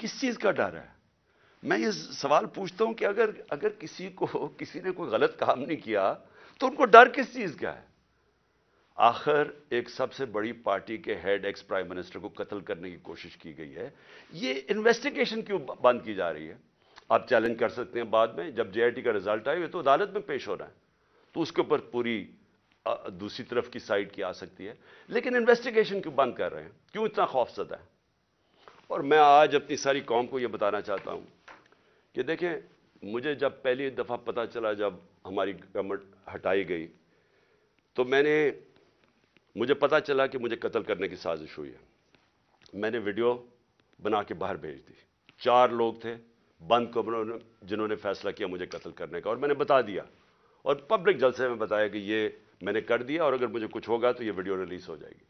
کس چیز کا ڈر ہے؟ میں یہ سوال پوچھتا ہوں کہ اگر کسی نے کوئی غلط کام نہیں کیا تو ان کو ڈر کس چیز کا ہے؟ آخر ایک سب سے بڑی پارٹی کے ہیڈ ایکس پرائم منسٹر کو قتل کرنے کی کوشش کی گئی ہے. یہ انویسٹیگیشن کیوں بند کی جا رہی ہے؟ آپ چیلنج کر سکتے ہیں بعد میں جب جے آئی ٹی کا رزلٹ آئے تو عدالت میں پیش ہونا ہے, تو اس کے اوپر پوری دوسری طرف کی سائڈ کی آ سکتی ہے. لیکن انویسٹیگیشن کیوں بند کر رہے ہیں؟ کیوں اتنا خوف زدہ ہے؟ اور میں آج اپنی ساری قوم کو یہ بتانا چاہتا ہوں کہ دیکھیں, مجھے جب پہلی دفعہ پتا چلا جب ہماری گورنمنٹ ہٹائی گئی تو مجھے پتا چلا کہ مجھے قتل کرنے کی سازش ہوئی ہے. میں نے ویڈیو بنا کے باہر بھیج دی. 4 لوگ تھے بند کمروں میں جنہوں نے فیصلہ کیا مجھے قتل کرنے کا, اور میں نے بتا دیا اور پبلک جلسے میں بتایا کہ یہ میں نے کر دیا اور اگر مجھے کچھ ہوگا تو یہ ویڈیو ریلیز ہو جائے گی.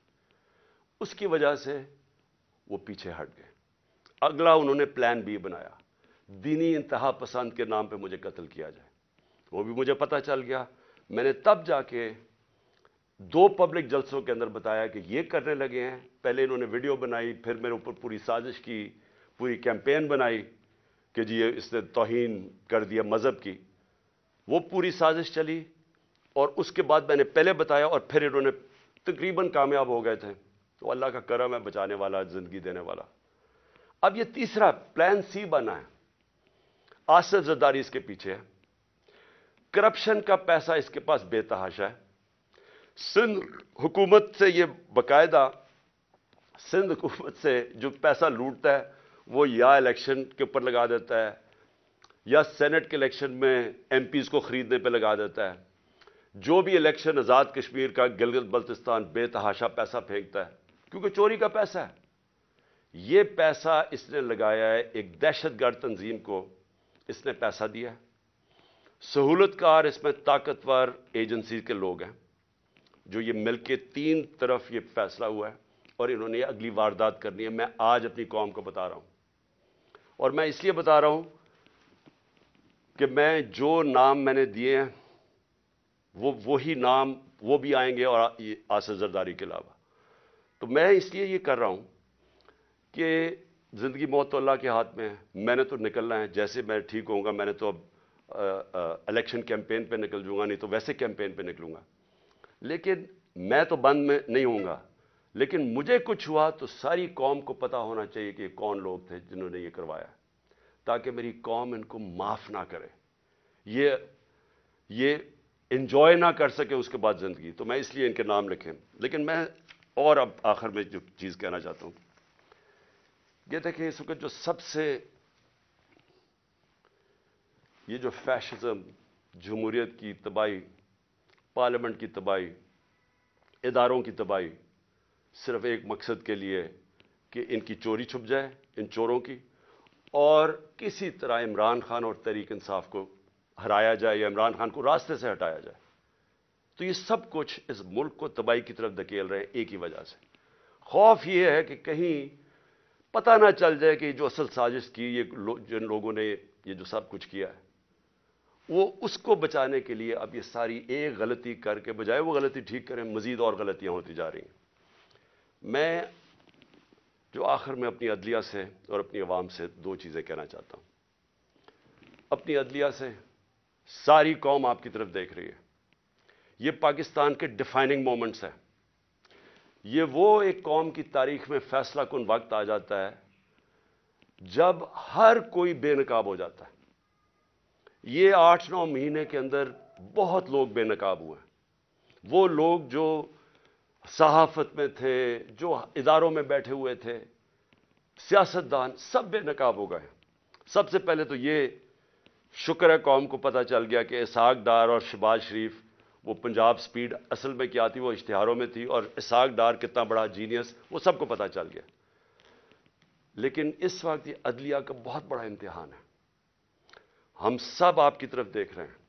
اس کی وجہ سے وہ پیچھے ہٹ گئے. اگلا انہوں نے پلان بی بنایا, دینی انتہا پسند کے نام پہ مجھے قتل کیا جائے. وہ بھی مجھے پتا چل گیا. میں نے تب جا کے 2 پبلک جلسوں کے اندر بتایا کہ یہ کرنے لگے ہیں. پہلے انہوں نے ویڈیو بنائی, پھر میرے اوپر پوری سازش کی, پوری کیمپین بنائی کہ جی اس نے توہین کر دیا مذہب کی. وہ پوری سازش چلی اور اس کے بعد میں نے پہلے بتایا اور پھر انہوں نے تقریباً کامیاب ہو گئے تھے. تو اللہ کا کرم ہے, بچانے والا, زندگی دینے والا. اب یہ تیسرا پلان سی بنا ہے. آصف زرداری اس کے پیچھے ہے. کرپشن کا پیسہ اس کے پاس بے تحاشا ہے. سندھ حکومت سے یہ باقاعدہ سندھ حکومت سے جو پیسہ لوٹتا ہے وہ یا الیکشن کے اوپر لگا دیتا ہے یا سینٹ کے الیکشن میں ایم پیز کو خریدنے پہ لگا دیتا ہے. جو بھی الیکشن آزاد کشمیر کا, گلگت بلتستان, بے تحاشا پیسہ پھینکتا ہے کیونکہ چوری کا پیسہ ہے. یہ پیسہ اس نے لگایا ہے ایک دہشت گرد تنظیم کو, اس نے پیسہ دیا ہے. سہولت کار اس میں طاقتور ایجنسی کے لوگ ہیں جو یہ مل کے 3 طرف یہ فیصلہ ہوا ہے اور انہوں نے اگلی واردات کرنی ہے. میں آج اپنی قوم کو بتا رہا ہوں اور میں اس لیے بتا رہا ہوں کہ میں جو نام میں نے دیے ہیں وہی نام وہ بھی آئیں گے اور آصف زرداری کے علاوہ. تو میں اس لیے یہ کر رہا ہوں کہ زندگی موت تو اللہ کے ہاتھ میں ہے. میں نے تو نکلنا ہے, جیسے میں ٹھیک ہوں گا. میں نے تو اب الیکشن کیمپین پہ نکل جوں گا, نہیں تو ویسے کیمپین پہ نکلوں گا. لیکن میں تو بند میں نہیں ہوں گا, لیکن مجھے کچھ ہوا تو ساری قوم کو پتا ہونا چاہیے کہ کون لوگ تھے جنہوں نے یہ کروایا, تاکہ میری قوم ان کو معاف نہ کرے, یہ انجوائے نہ کر سکے اس کے بعد زندگی. تو میں اس لیے ان کے نام لکھیں. لیکن میں اور اب آخر میں جو چیز کہنا چاہتا ہوں یہ دیکھیں, اس وقت جو سب سے یہ جو فیشزم, جمہوریت کی تباہی, پارلیمنٹ کی تباہی, اداروں کی تباہی, صرف ایک مقصد کے لیے کہ ان کی چوری چھپ جائے, ان چوروں کی, اور کسی طرح عمران خان اور تحریک انصاف کو ہرایا جائے یا عمران خان کو راستے سے ہٹایا جائے. تو یہ سب کچھ اس ملک کو تباہی کی طرف دھکیل رہے ہیں ایک ہی وجہ سے. خوف یہ ہے کہ کہیں پتہ نہ چل جائے کہ جو اصل سازش کی, یہ جن لوگوں نے یہ جو سب کچھ کیا ہے, وہ اس کو بچانے کے لیے اب یہ ساری ایک غلطی کر کے بجائے وہ غلطی ٹھیک کریں, مزید اور غلطیاں ہوتی جا رہی ہیں. میں جو آخر میں اپنی عدلیہ سے اور اپنی عوام سے 2 چیزیں کہنا چاہتا ہوں. اپنی عدلیہ سے, ساری قوم آپ کی طرف دیکھ رہی ہے. یہ پاکستان کے ڈیفائننگ مومنٹس ہیں. یہ وہ ایک قوم کی تاریخ میں فیصلہ کن وقت آ جاتا ہے جب ہر کوئی بے نقاب ہو جاتا ہے. یہ 8-9 مہینے کے اندر بہت لوگ بے نقاب ہوئے ہیں. وہ لوگ جو صحافت میں تھے, جو اداروں میں بیٹھے ہوئے تھے, سیاستدان, سب بے نقاب ہو گئے. سب سے پہلے تو یہ شکر ہے قوم کو پتہ چل گیا کہ اسحاق ڈار اور شہباز شریف, وہ پنجاب سپیڈ اصل میں کیا تھی وہ اشتہاروں میں تھی, اور اسحاق ڈار کتنا بڑا جینیس وہ سب کو پتہ چل گیا. لیکن اس وقت یہ عدلیہ کا بہت بڑا امتحان ہے. ہم سب آپ کی طرف دیکھ رہے ہیں.